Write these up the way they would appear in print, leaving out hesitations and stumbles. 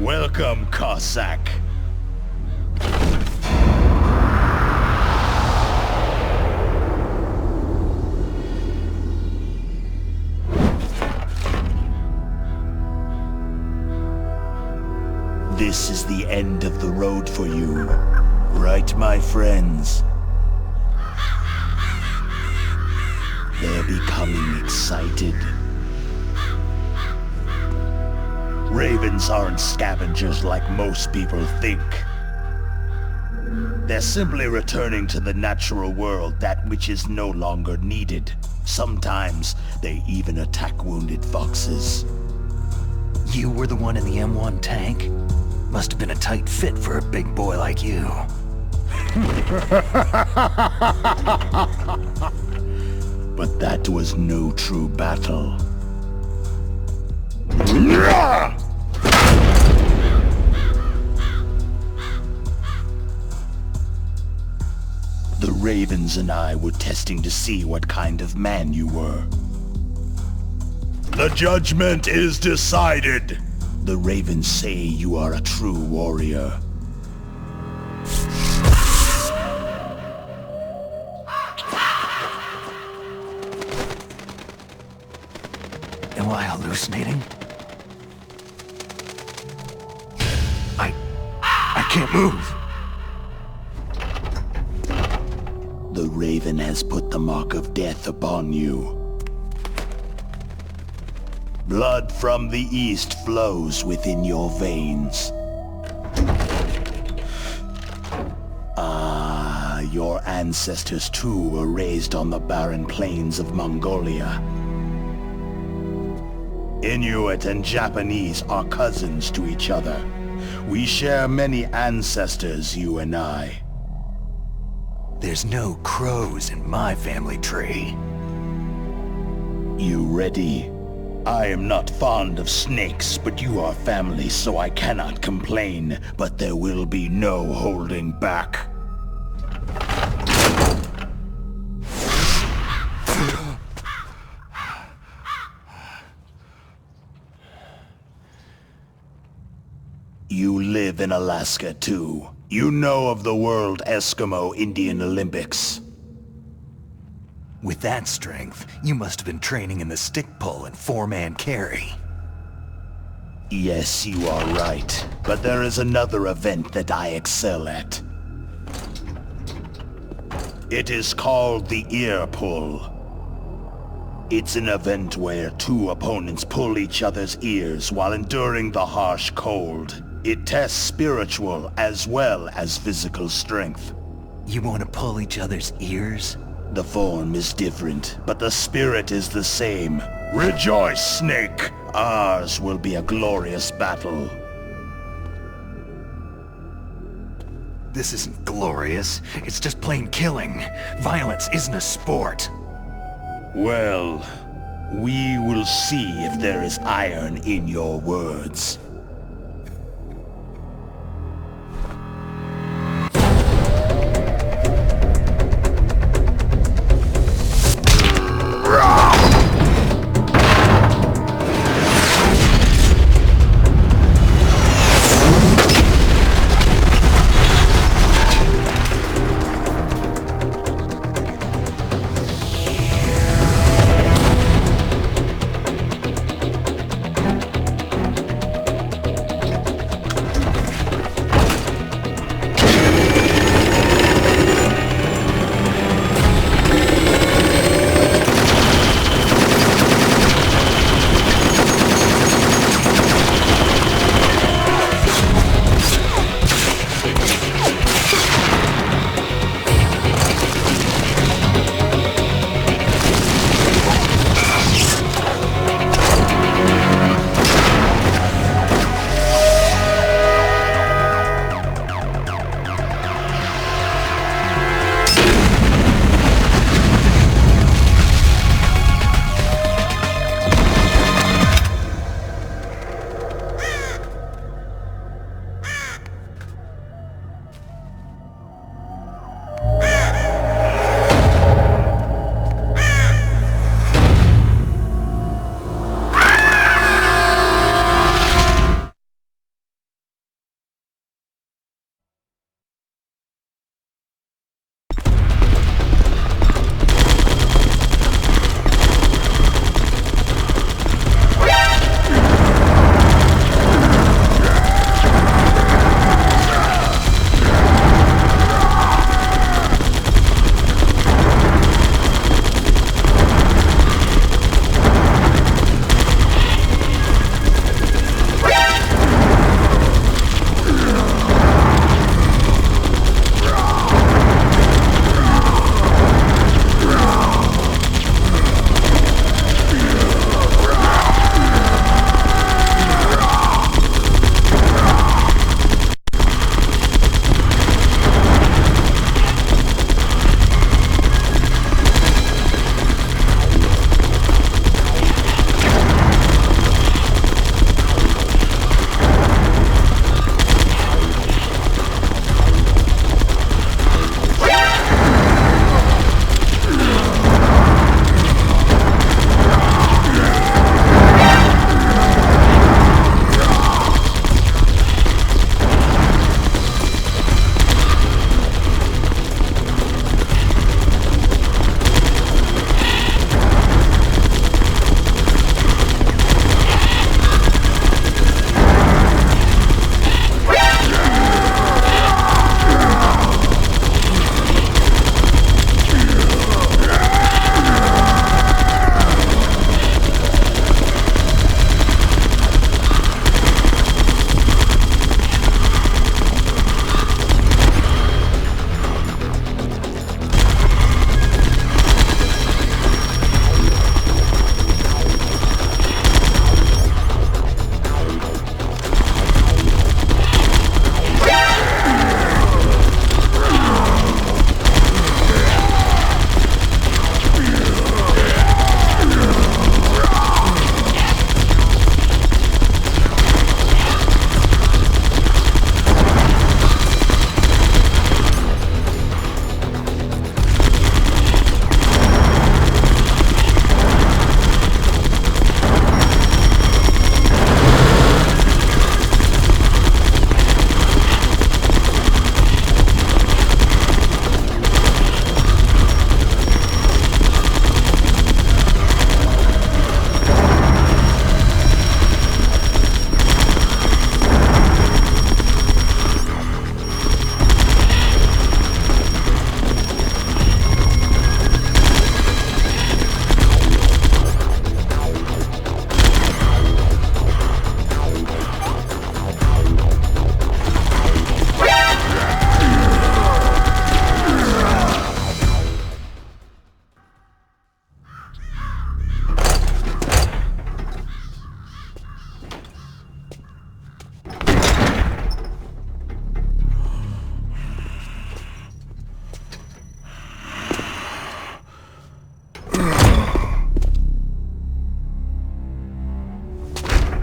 Welcome, Cossack. This is the end of the road for you, right, my friends? They're becoming excited. Ravens aren't scavengers like most people think. They're simply returning to the natural world, that which is no longer needed. Sometimes they even attack wounded foxes. You were the one in the M1 tank? Must have been a tight fit for a big boy like you. But that was no true battle. The Ravens and I were testing to see what kind of man you were. The judgment is decided! The Ravens say you are a true warrior. Am I hallucinating? I can't move! The Raven has put the mark of death upon you. Blood from the east flows within your veins. Your ancestors too were raised on the barren plains of Mongolia. Inuit and Japanese are cousins to each other. We share many ancestors, you and I. There's no crows in my family tree. You ready? I am not fond of snakes, but you are family, so I cannot complain. But there will be no holding back. You live in Alaska too. You know of the World Eskimo Indian Olympics. With that strength, you must have been training in the stick pull and four-man carry. Yes, you are right. But there is another event that I excel at. It is called the ear pull. It's an event where two opponents pull each other's ears while enduring the harsh cold. It tests spiritual as well as physical strength. You want to pull each other's ears? The form is different, but the spirit is the same. Rejoice, Snake! Ours will be a glorious battle. This isn't glorious. It's just plain killing. Violence isn't a sport. Well, we will see if there is iron in your words.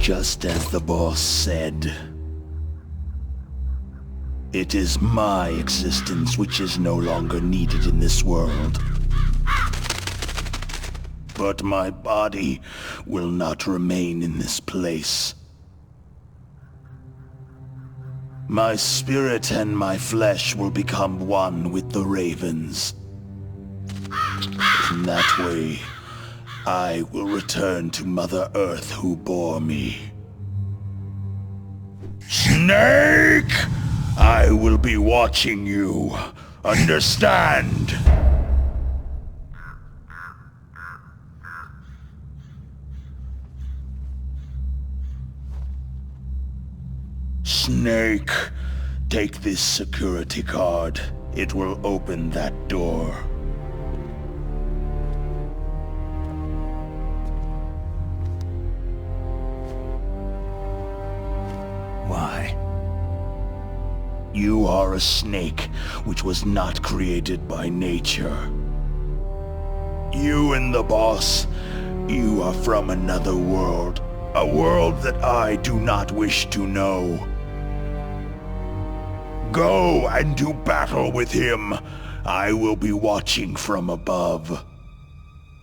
Just as the boss said. It is my existence which is no longer needed in this world. But my body will not remain in this place. My spirit and my flesh will become one with the ravens. In that way, I will return to Mother Earth who bore me. Snake! I will be watching you. Understand? Snake, take this security card. It will open that door. Why? You are a snake which was not created by nature. You and the boss, you are from another world. A world that I do not wish to know. Go and do battle with him. I will be watching from above.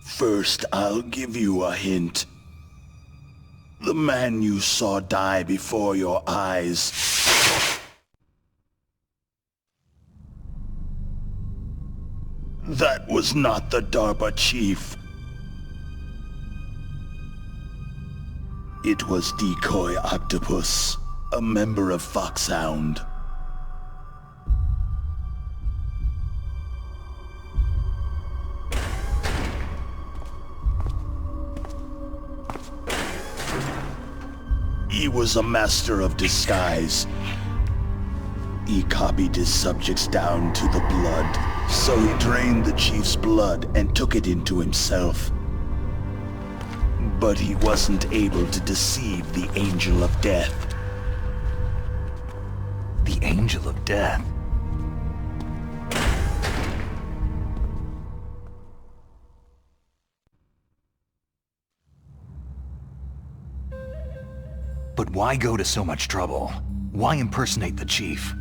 First, I'll give you a hint. The man you saw die before your eyes. That was not the DARPA chief. It was Decoy Octopus, a member of Foxhound. He was a master of disguise. He copied his subjects down to the blood, so he drained the chief's blood and took it into himself. But he wasn't able to deceive the Angel of Death. The Angel of Death? But why go to so much trouble? Why impersonate the chief?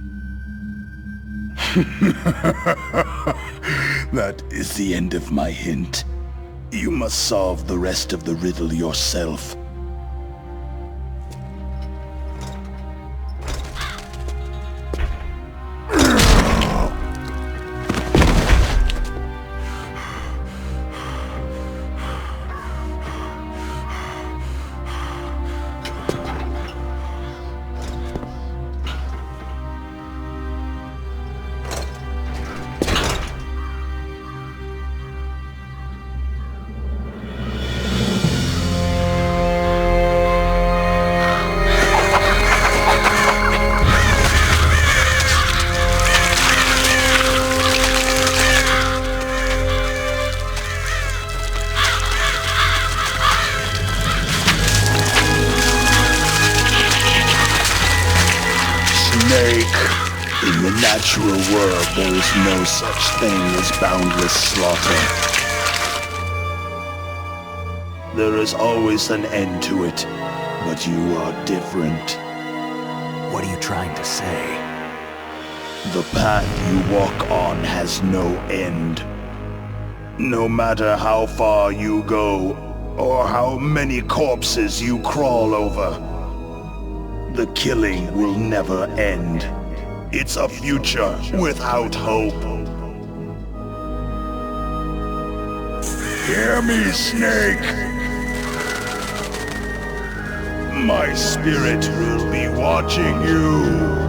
That is the end of my hint. You must solve the rest of the riddle yourself. In the natural world, there is no such thing as boundless slaughter. There is always an end to it, but you are different. What are you trying to say? The path you walk on has no end. No matter how far you go, or how many corpses you crawl over, the killing will never end. It's a future without hope. Hear me, Snake! My spirit will be watching you.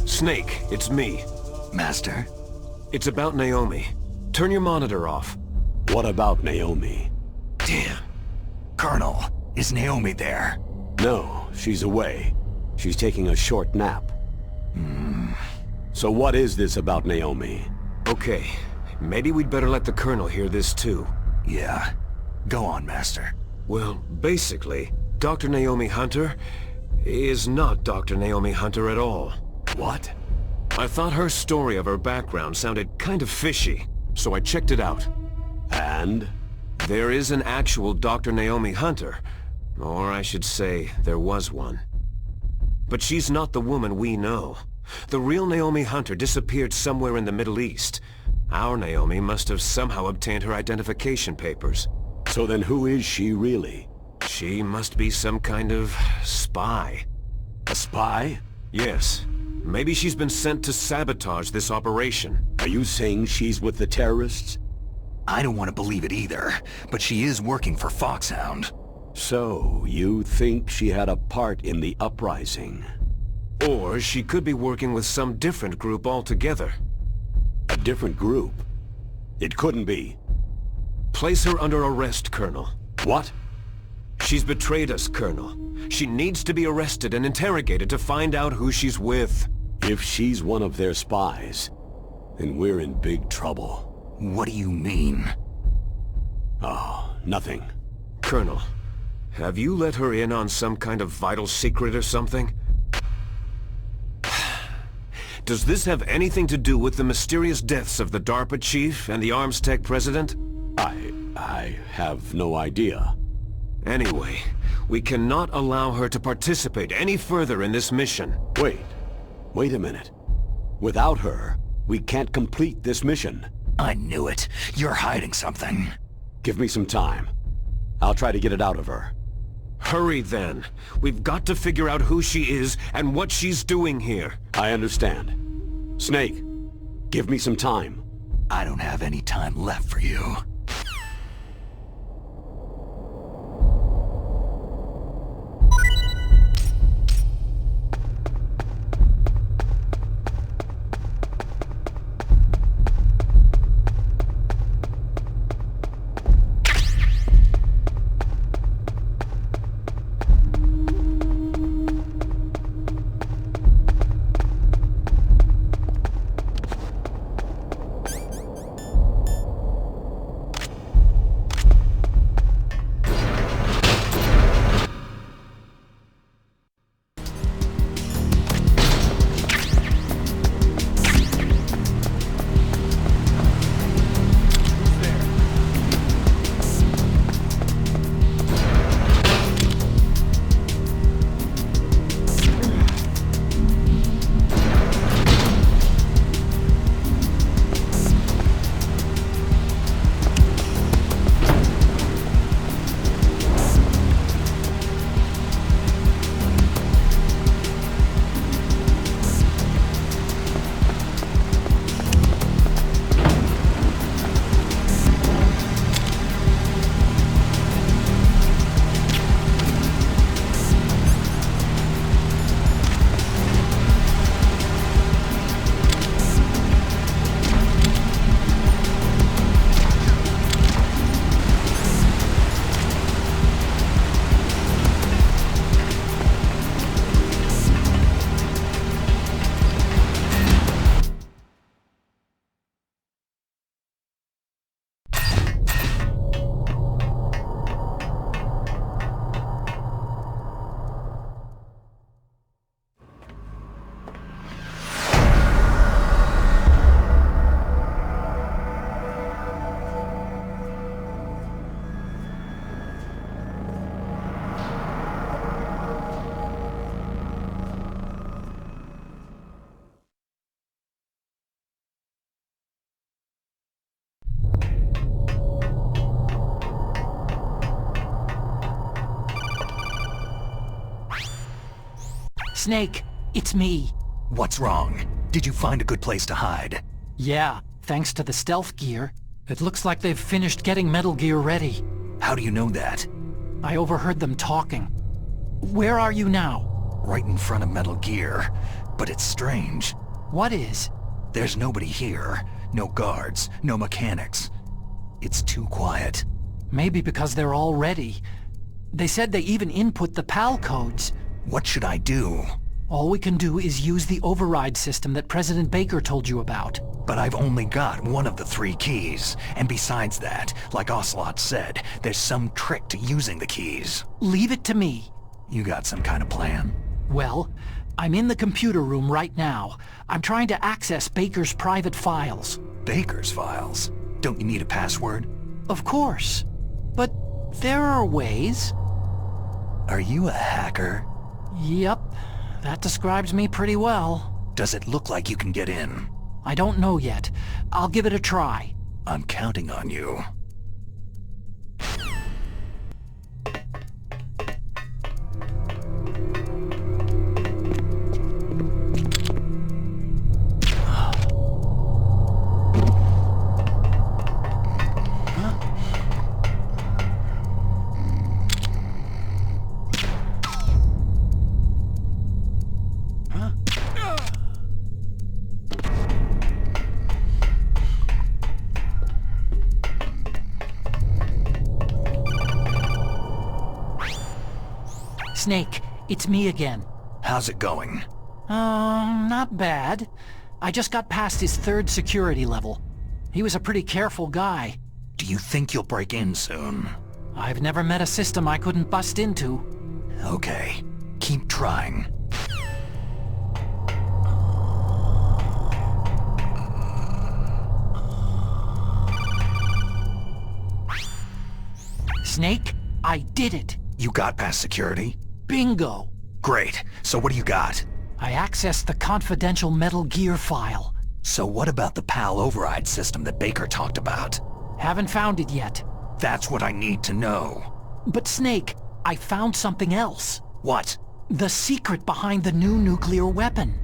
Snake, it's me. Master? It's about Naomi. Turn your monitor off. What about Naomi? Damn. Colonel, is Naomi there? No, she's away. She's taking a short nap. So what is this about Naomi? Okay, maybe we'd better let the Colonel hear this too. Yeah. Go on, Master. Well, basically, Dr. Naomi Hunter is not Dr. Naomi Hunter at all. What? I thought her story of her background sounded kind of fishy, so I checked it out. And? There is an actual Dr. Naomi Hunter, or I should say, there was one. But she's not the woman we know. The real Naomi Hunter disappeared somewhere in the Middle East. Our Naomi must have somehow obtained her identification papers. So then who is she really? She must be some kind of spy. A spy? Yes. Maybe she's been sent to sabotage this operation. Are you saying she's with the terrorists? I don't want to believe it either, but she is working for Foxhound. So, you think she had a part in the uprising? Or she could be working with some different group altogether. A different group? It couldn't be. Place her under arrest, Colonel. What? She's betrayed us, Colonel. She needs to be arrested and interrogated to find out who she's with. If she's one of their spies, then we're in big trouble. What do you mean? Oh, nothing. Colonel, have you let her in on some kind of vital secret or something? Does this have anything to do with the mysterious deaths of the DARPA chief and the Arms Tech president? I have no idea. Anyway, we cannot allow her to participate any further in this mission. Wait a minute. Without her, we can't complete this mission. I knew it. You're hiding something. Give me some time. I'll try to get it out of her. Hurry then. We've got to figure out who she is and what she's doing here. I understand. Snake, give me some time. I don't have any time left for you. Snake, it's me. What's wrong? Did you find a good place to hide? Yeah, thanks to the stealth gear. It looks like they've finished getting Metal Gear ready. How do you know that? I overheard them talking. Where are you now? Right in front of Metal Gear. But it's strange. What is? There's nobody here. No guards, no mechanics. It's too quiet. Maybe because they're all ready. They said they even input the PAL codes. What should I do? All we can do is use the override system that President Baker told you about. But I've only got one of the 3 keys. And besides that, like Ocelot said, there's some trick to using the keys. Leave it to me. You got some kind of plan? Well, I'm in the computer room right now. I'm trying to access Baker's private files. Baker's files? Don't you need a password? Of course. But there are ways. Are you a hacker? Yep. That describes me pretty well. Does it look like you can get in? I don't know yet. I'll give it a try. I'm counting on you. Snake, it's me again. How's it going? Not bad. I just got past his 3rd security level. He was a pretty careful guy. Do you think you'll break in soon? I've never met a system I couldn't bust into. Okay. Keep trying. Snake, I did it. You got past security? Bingo. Great. So what do you got? I accessed the confidential Metal Gear file. So what about the PAL override system that Baker talked about? Haven't found it yet. That's what I need to know. But Snake, I found something else. What? The secret behind the new nuclear weapon.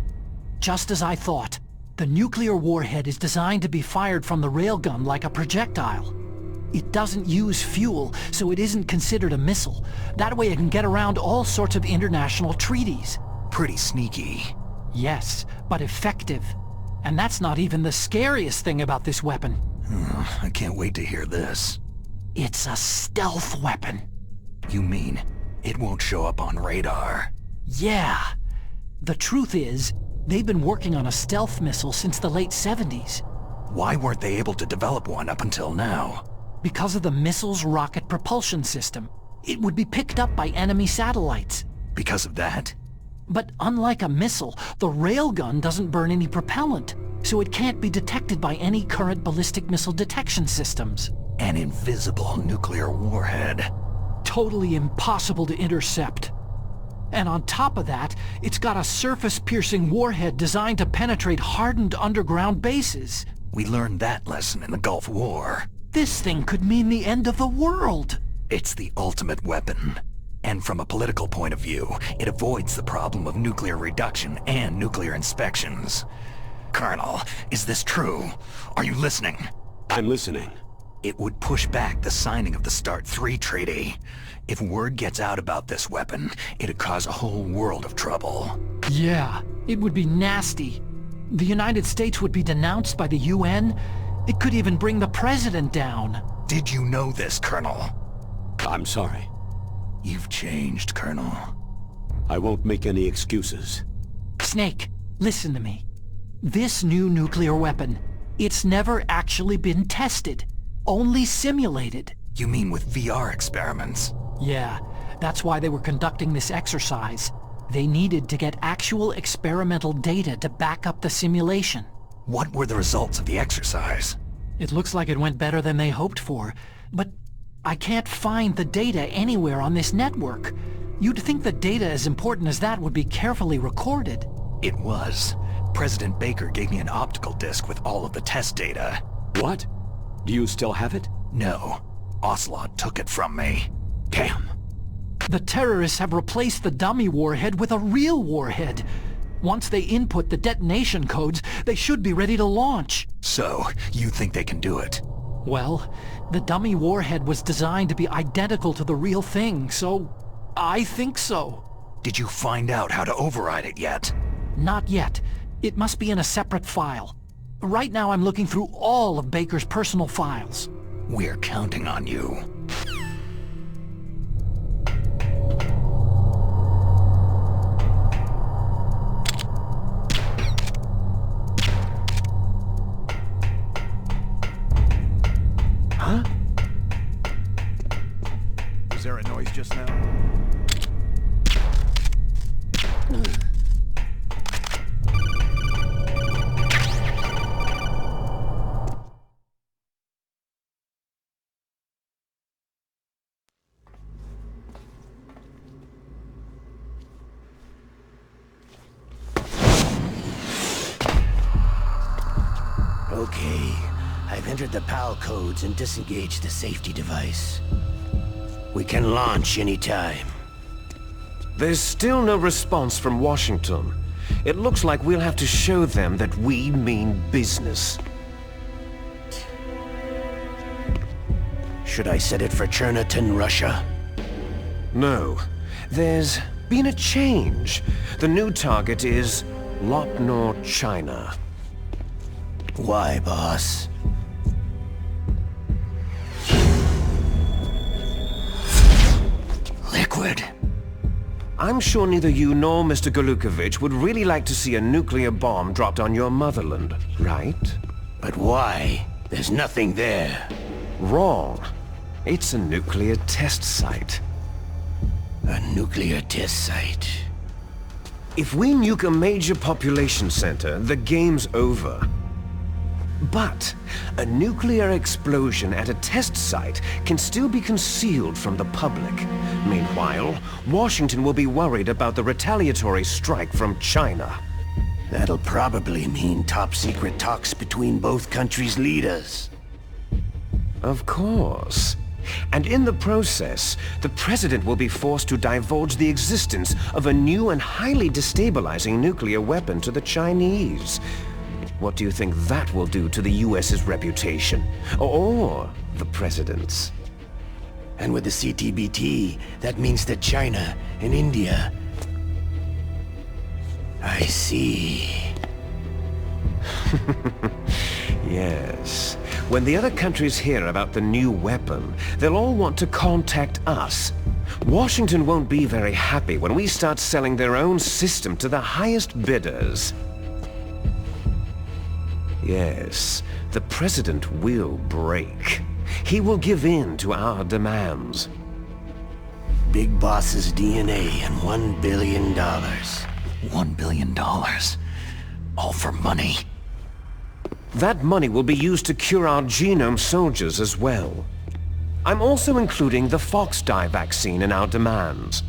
Just as I thought. The nuclear warhead is designed to be fired from the railgun like a projectile. It doesn't use fuel, so it isn't considered a missile. That way it can get around all sorts of international treaties. Pretty sneaky. Yes, but effective. And that's not even the scariest thing about this weapon. I can't wait to hear this. It's a stealth weapon. You mean it won't show up on radar? Yeah. The truth is, they've been working on a stealth missile since the late 70s. Why weren't they able to develop one up until now? Because of the missile's rocket propulsion system. It would be picked up by enemy satellites. Because of that? But unlike a missile, the railgun doesn't burn any propellant, so it can't be detected by any current ballistic missile detection systems. An invisible nuclear warhead. Totally impossible to intercept. And on top of that, it's got a surface-piercing warhead designed to penetrate hardened underground bases. We learned that lesson in the Gulf War. This thing could mean the end of the world. It's the ultimate weapon. And from a political point of view, it avoids the problem of nuclear reduction and nuclear inspections. Colonel, is this true? Are you listening? I'm listening. It would push back the signing of the START 3 treaty. If word gets out about this weapon, it'd cause a whole world of trouble. Yeah, it would be nasty. The United States would be denounced by the UN. It could even bring the president down. Did you know this, Colonel? I'm sorry. You've changed, Colonel. I won't make any excuses. Snake, listen to me. This new nuclear weapon, it's never actually been tested. Only simulated. You mean with VR experiments? Yeah, that's why they were conducting this exercise. They needed to get actual experimental data to back up the simulation. What were the results of the exercise? It looks like it went better than they hoped for, but I can't find the data anywhere on this network. You'd think the data as important as that would be carefully recorded. It was. President Baker gave me an optical disc with all of the test data. What? Do you still have it? No. Ocelot took it from me. Damn. The terrorists have replaced the dummy warhead with a real warhead. Once they input the detonation codes, they should be ready to launch. So, you think they can do it? Well, the dummy warhead was designed to be identical to the real thing, so I think so. Did you find out how to override it yet? Not yet. It must be in a separate file. Right now I'm looking through all of Baker's personal files. We're counting on you. Okay. I've entered the PAL codes and disengaged the safety device. We can launch anytime. There's still no response from Washington. It looks like we'll have to show them that we mean business. Should I set it for Cherniton, Russia? No. There's been a change. The new target is Lopnor, China. Why, boss? Liquid. I'm sure neither you nor Mr. Golukovich would really like to see a nuclear bomb dropped on your motherland, right? But why? There's nothing there. Wrong. It's a nuclear test site. A nuclear test site. If we nuke a major population center, the game's over. But a nuclear explosion at a test site can still be concealed from the public. Meanwhile, Washington will be worried about the retaliatory strike from China. That'll probably mean top-secret talks between both countries' leaders. Of course. And in the process, the President will be forced to divulge the existence of a new and highly destabilizing nuclear weapon to the Chinese. What do you think that will do to the US's reputation? Or the President's? And with the CTBT, that means that China and India... I see. Yes. When the other countries hear about the new weapon, they'll all want to contact us. Washington won't be very happy when we start selling their own system to the highest bidders. Yes, the President will break. He will give in to our demands. Big Boss's DNA and $1 billion. $1 billion. All for money. That money will be used to cure our genome soldiers as well. I'm also including the Fox-dye vaccine in our demands.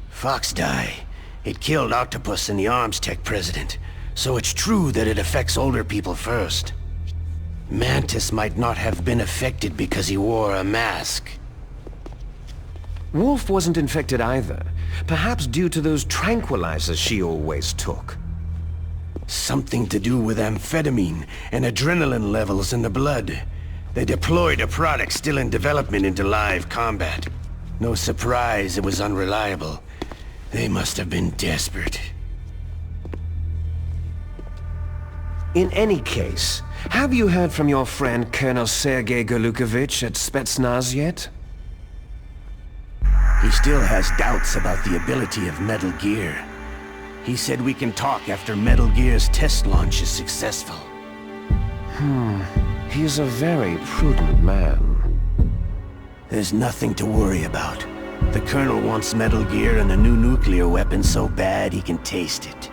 Fox-dye? It killed Octopus and the Arms Tech President. So it's true that it affects older people first. Mantis might not have been affected because he wore a mask. Wolf wasn't infected either. Perhaps due to those tranquilizers she always took. Something to do with amphetamine and adrenaline levels in the blood. They deployed a product still in development into live combat. No surprise it was unreliable. They must have been desperate. In any case, have you heard from your friend Colonel Sergei Golukovich at Spetsnaz yet? He still has doubts about the ability of Metal Gear. He said we can talk after Metal Gear's test launch is successful. He's a very prudent man. There's nothing to worry about. The Colonel wants Metal Gear and a new nuclear weapon so bad he can taste it.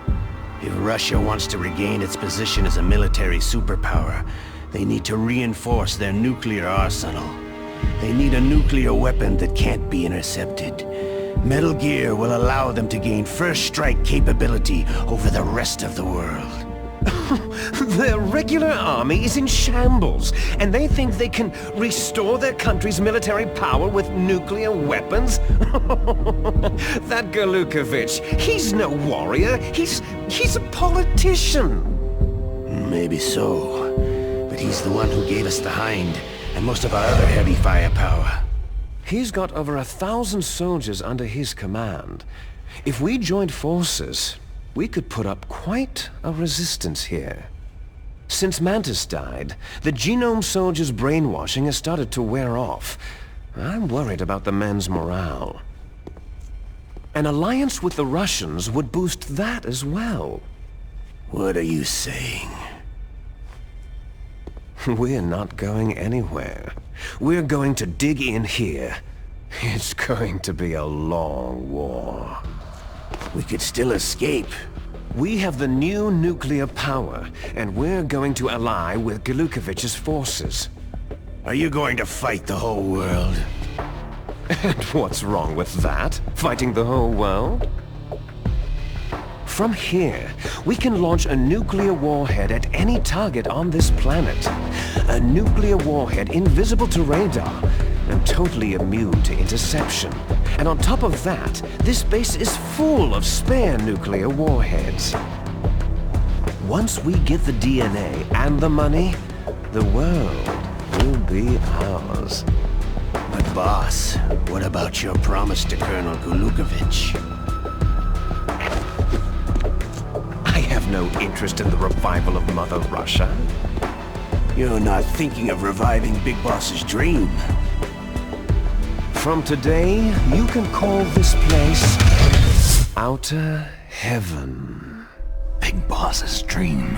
If Russia wants to regain its position as a military superpower, they need to reinforce their nuclear arsenal. They need a nuclear weapon that can't be intercepted. Metal Gear will allow them to gain first strike capability over the rest of the world. Their regular army is in shambles, and they think they can restore their country's military power with nuclear weapons? That Golukovich, he's no warrior, he's a politician. Maybe so, but he's the one who gave us the Hind, and most of our other heavy firepower. He's got over 1,000 soldiers under his command. If we joined forces, we could put up quite a resistance here. Since Mantis died, the genome soldiers' brainwashing has started to wear off. I'm worried about the men's morale. An alliance with the Russians would boost that as well. What are you saying? We're not going anywhere. We're going to dig in here. It's going to be a long war. We could still escape. We have the new nuclear power, and we're going to ally with Golukovich's forces. Are you going to fight the whole world? And what's wrong with that? Fighting the whole world? From here, we can launch a nuclear warhead at any target on this planet. A nuclear warhead invisible to radar and totally immune to interception. And on top of that, this base is full of spare nuclear warheads. Once we get the DNA and the money, the world will be ours. But boss, what about your promise to Colonel Gulukovich? I have no interest in the revival of Mother Russia. You're not thinking of reviving Big Boss's dream. From today, you can call this place Outer Heaven. Big Boss's dream.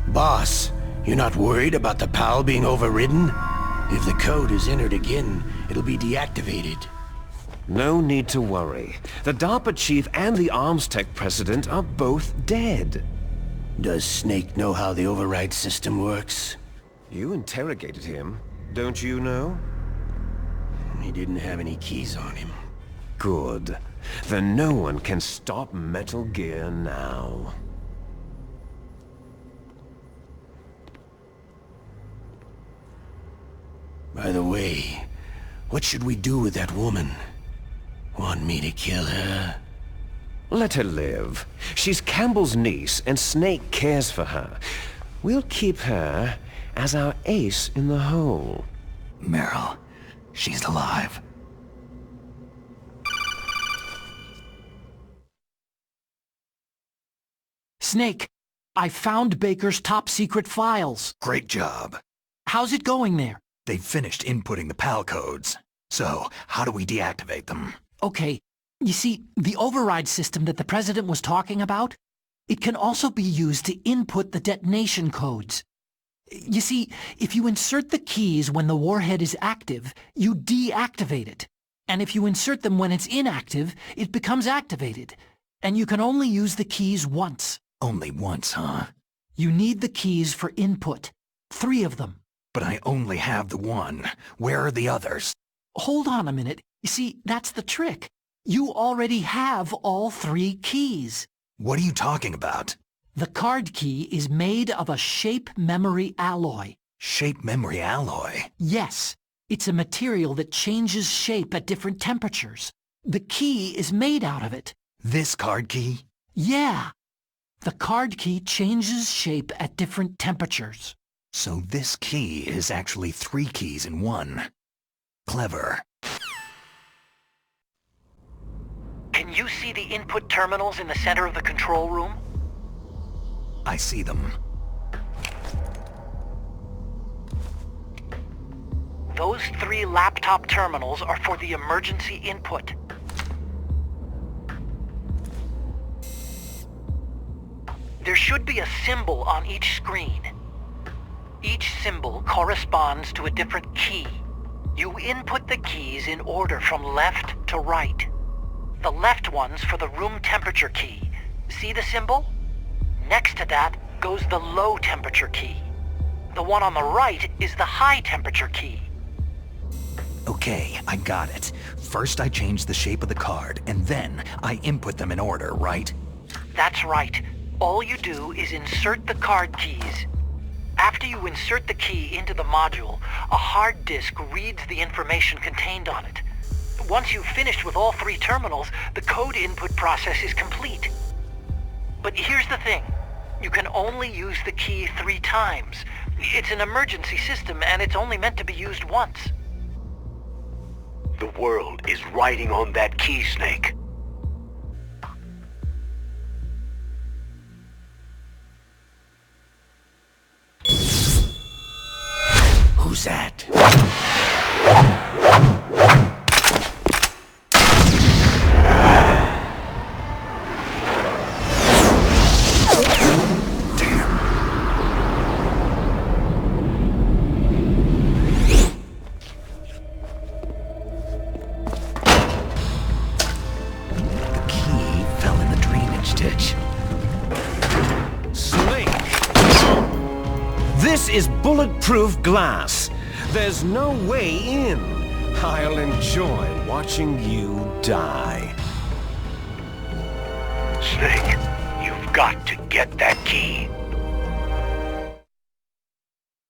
Boss, you're not worried about the PAL being overridden? If the code is entered again, it'll be deactivated. No need to worry. The DARPA chief and the arms tech president are both dead. Does Snake know how the override system works? You interrogated him, don't you know? He didn't have any keys on him. Good. Then no one can stop Metal Gear now. By the way, what should we do with that woman? Want me to kill her? Let her live. She's Campbell's niece, and Snake cares for her. We'll keep her as our ace in the hole. Meryl, she's alive. Snake, I found Baker's top-secret files. Great job. How's it going there? They've finished inputting the PAL codes. So, how do we deactivate them? Okay, you see, the override system that the President was talking about, it can also be used to input the detonation codes. You see, if you insert the keys when the warhead is active, you deactivate it. And if you insert them when it's inactive, it becomes activated. And you can only use the keys once. Only once, huh? You need the keys for input. 3 of them. But I only have the one. Where are the others? Hold on a minute. You see, that's the trick. You already have all 3 keys. What are you talking about? The card key is made of a shape memory alloy. Shape memory alloy? Yes. It's a material that changes shape at different temperatures. The key is made out of it. This card key? Yeah. The card key changes shape at different temperatures. So this key is actually 3 keys in one. Clever. Can you see the input terminals in the center of the control room? I see them. Those 3 laptop terminals are for the emergency input. There should be a symbol on each screen. Each symbol corresponds to a different key. You input the keys in order from left to right. The left one's for the room temperature key. See the symbol? Next to that goes the low temperature key. The one on the right is the high temperature key. Okay, I got it. First I change the shape of the card, and then I input them in order, right? That's right. All you do is insert the card keys. After you insert the key into the module, a hard disk reads the information contained on it. Once you've finished with all 3 terminals, the code input process is complete. But here's the thing. You can only use the key 3 times. It's an emergency system, and it's only meant to be used once. The world is riding on that key, Snake. Who's that? This is bulletproof glass. There's no way in. I'll enjoy watching you die. Snake, you've got to get that key.